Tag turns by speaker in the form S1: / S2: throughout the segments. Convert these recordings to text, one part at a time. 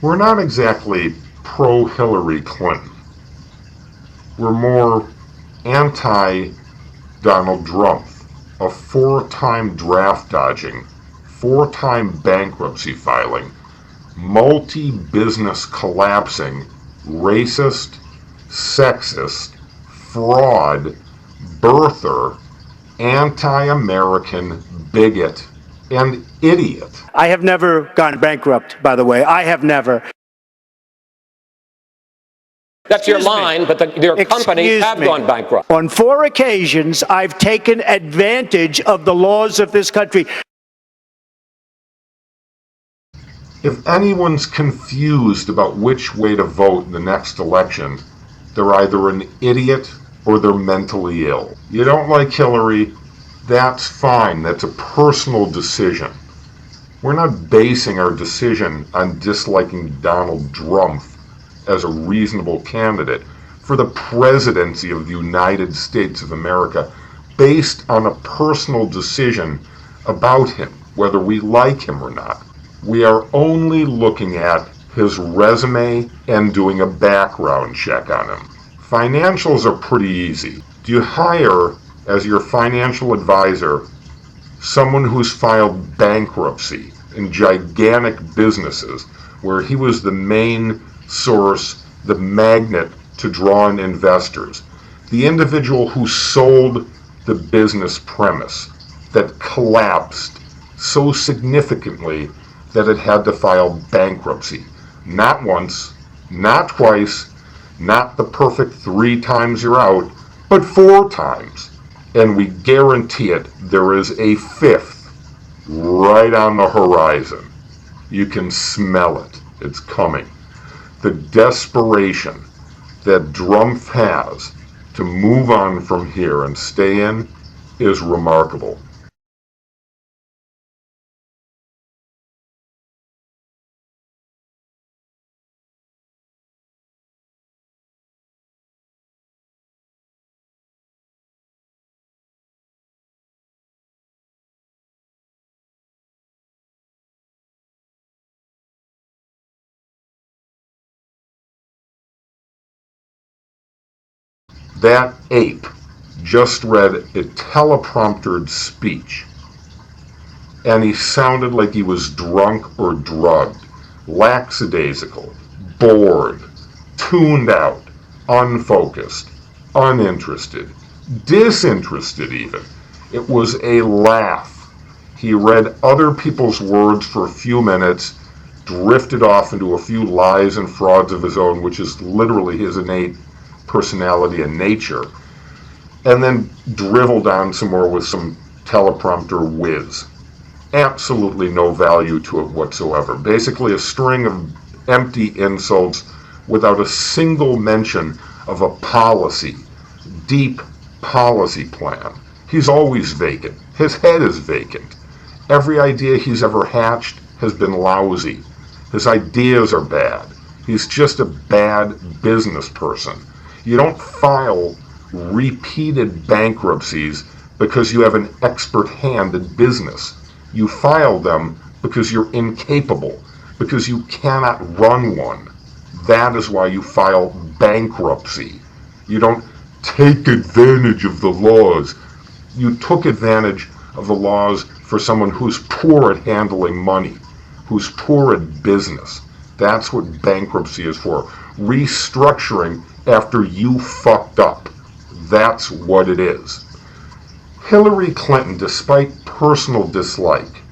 S1: We're not exactly pro-Hillary Clinton. We're more anti-Donald Drumpf, a 4-time draft dodging, 4-time bankruptcy filing, multi-business collapsing, racist, sexist, fraud, birther, anti-American bigot, and idiot.
S2: I have never gone bankrupt, by the way. I have never.
S3: That's your line, but your companies have gone bankrupt.
S2: On 4 occasions, I've taken advantage of the laws of this country.
S1: If anyone's confused about which way to vote in the next election, they're either an idiot or they're mentally ill. You don't like Hillary, that's fine. That's a personal decision. We're not basing our decision on disliking Donald Drumpf as a reasonable candidate for the presidency of the United States of America based on a personal decision about him, whether we like him or not. We are only looking at his resume and doing a background check on him. Financials are pretty easy. Do you hire as your financial advisor someone who's filed bankruptcy in gigantic businesses where he was the main source, the magnet to draw in investors, the individual who sold the business premise that collapsed so significantly that it had to file bankruptcy? Not once, not twice, not the perfect 3 times you're out, but 4 times. And we guarantee it, there is a 5th right on the horizon. You can smell it. It's coming. The desperation that Drumpf has to move on from here and stay in is remarkable. That ape just read a telepromptered speech, and he sounded like he was drunk or drugged, lackadaisical, bored, tuned out, unfocused, uninterested, disinterested even. It was a laugh. He read other people's words for a few minutes, drifted off into a few lies and frauds of his own, which is literally his innate personality and nature, and then dribbled on some more with some teleprompter whiz. Absolutely no value to it whatsoever. Basically a string of empty insults without a single mention of a policy, deep policy plan. He's always vacant. His head is vacant. Every idea he's ever hatched has been lousy. His ideas are bad. He's just a bad business person. You don't file repeated bankruptcies because you have an expert hand in business. You file them because you're incapable, because you cannot run one. That is why you file bankruptcy. You don't take advantage of the laws. You took advantage of the laws for someone who's poor at handling money, who's poor at business. That's what bankruptcy is for. Restructuring after you fucked up. That's what it is. Hillary Clinton, despite personal dislike,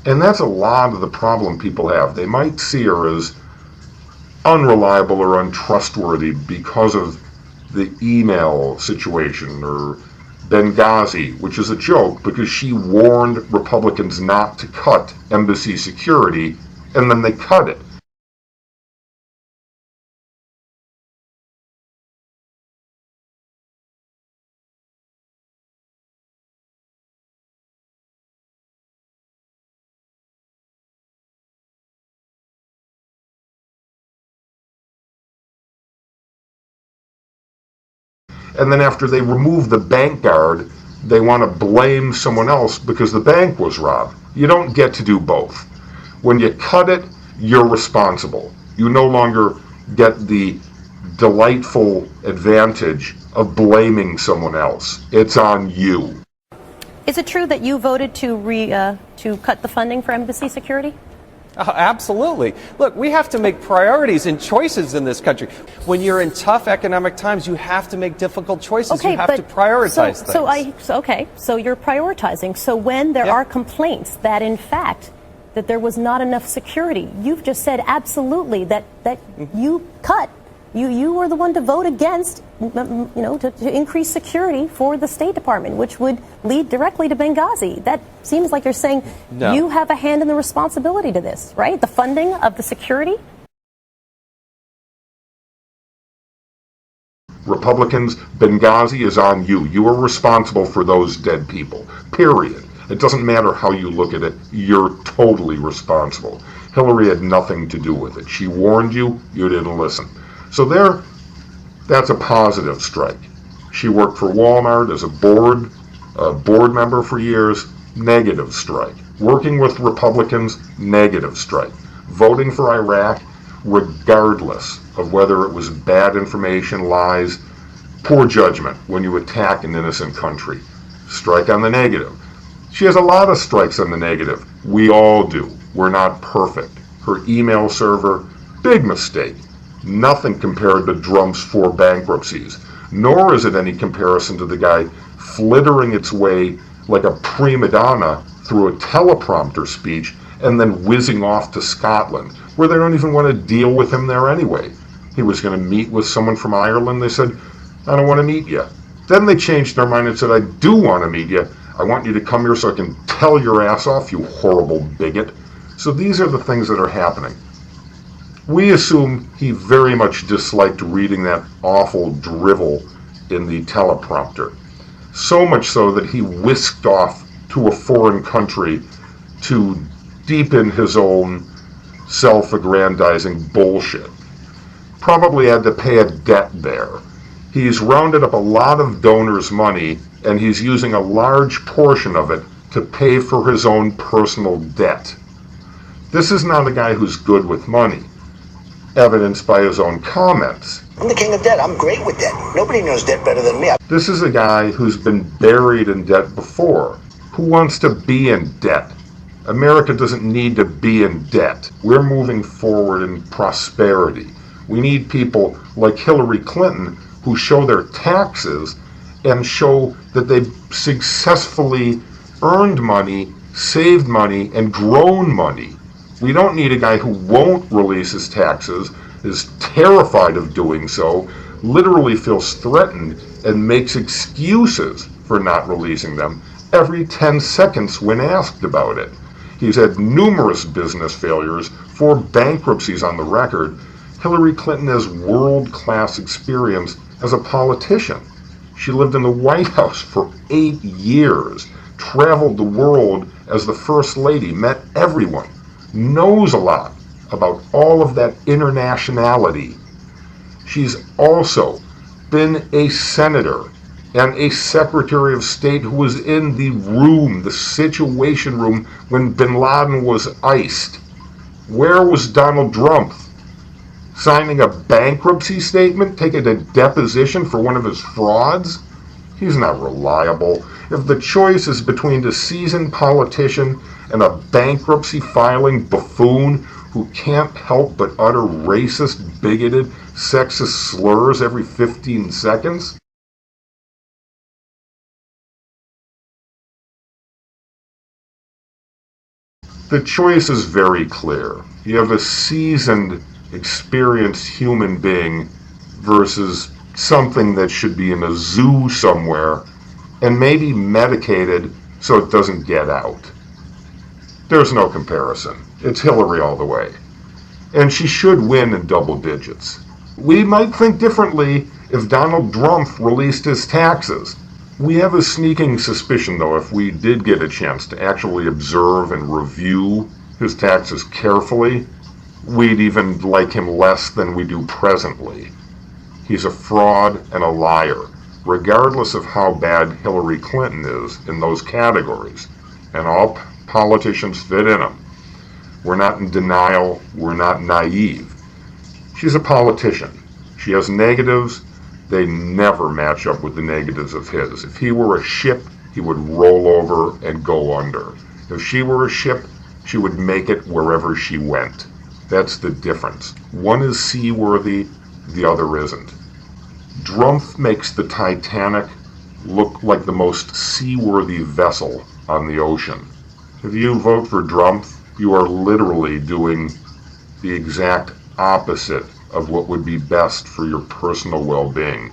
S1: and that's a lot of the problem people have. They might see her as unreliable or untrustworthy because of the email situation or Benghazi, which is a joke because she warned Republicans not to cut embassy security, and then they cut it. And then after they remove the bank guard, they want to blame someone else because the bank was robbed. You don't get to do both. When you cut it, you're responsible. You no longer get the delightful advantage of blaming someone else. It's on you.
S4: Is it true that you voted to cut the funding for embassy security?
S5: Oh, absolutely. Look, we have to make priorities and choices in this country. When you're in tough economic times, you have to make difficult choices.
S4: Okay,
S5: you have to prioritize things.
S4: So you're prioritizing. So when there are complaints that, in fact, that there was not enough security, you've just said absolutely that you cut. You were the one to vote against, to increase security for the State Department, which would lead directly to Benghazi. That seems like you're saying you have a hand in the responsibility to this, right? The funding of the security?
S1: Republicans, Benghazi is on you. You are responsible for those dead people, period. It doesn't matter how you look at it. You're totally responsible. Hillary had nothing to do with it. She warned you. You didn't listen. So that's a positive strike. She worked for Walmart as a board member for years, negative strike. Working with Republicans, negative strike. Voting for Iraq, regardless of whether it was bad information, lies, poor judgment when you attack an innocent country. Strike on the negative. She has a lot of strikes on the negative. We all do. We're not perfect. Her email server, big mistake. Nothing compared to drumpf's 4 bankruptcies, nor is it any comparison to the guy flittering its way like a prima donna through a teleprompter speech and then whizzing off to Scotland, where they don't even want to deal with him there anyway. He was going to meet with someone from Ireland. They said, I don't want to meet you. Then they changed their mind and said, I do want to meet you. I want you to come here so I can tell your ass off, you horrible bigot. So these are the things that are happening. We assume he very much disliked reading that awful drivel in the teleprompter. So much so that he whisked off to a foreign country to deepen his own self-aggrandizing bullshit. Probably had to pay a debt there. He's rounded up a lot of donors' money, and he's using a large portion of it to pay for his own personal debt. This is not a guy who's good with money, evidenced by his own comments.
S6: I'm the king of debt. I'm great with debt. Nobody knows debt better than me.
S1: This is a guy who's been buried in debt before. Who wants to be in debt? America doesn't need to be in debt. We're moving forward in prosperity. We need people like Hillary Clinton who show their taxes and show that they've successfully earned money, saved money, and grown money. We don't need a guy who won't release his taxes, is terrified of doing so, literally feels threatened, and makes excuses for not releasing them every 10 seconds when asked about it. He's had numerous business failures, 4 bankruptcies on the record. Hillary Clinton has world-class experience as a politician. She lived in the White House for 8 years, traveled the world as the First Lady, met everyone, knows a lot about all of that internationality. She's also been a senator and a Secretary of State who was in the room, the Situation Room, when bin Laden was iced. Where was Donald Trump? Signing a bankruptcy statement, taking a deposition for one of his frauds? He's not reliable. If the choice is between a seasoned politician and a bankruptcy filing buffoon who can't help but utter racist, bigoted, sexist slurs every 15 seconds, the choice is very clear. You have a seasoned, experienced human being versus something that should be in a zoo somewhere and maybe medicated so it doesn't get out. There's no comparison. It's Hillary all the way. And she should win in double digits. We might think differently if Donald Trump released his taxes. We have a sneaking suspicion, though, if we did get a chance to actually observe and review his taxes carefully, we'd even like him less than we do presently. He's a fraud and a liar, regardless of how bad Hillary Clinton is in those categories, and all politicians fit in them. We're not in denial. We're not naive. She's a politician. She has negatives. They never match up with the negatives of his. If he were a ship, he would roll over and go under. If she were a ship, she would make it wherever she went. That's the difference. One is seaworthy, the other isn't. Drumpf makes the Titanic look like the most seaworthy vessel on the ocean. If you vote for Drumpf, you are literally doing the exact opposite of what would be best for your personal well-being.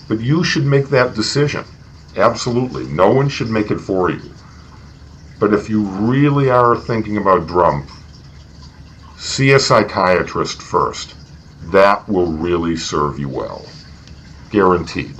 S1: But you should make that decision. Absolutely. No one should make it for you. But if you really are thinking about Drumpf, see a psychiatrist first. That will really serve you well. Guaranteed.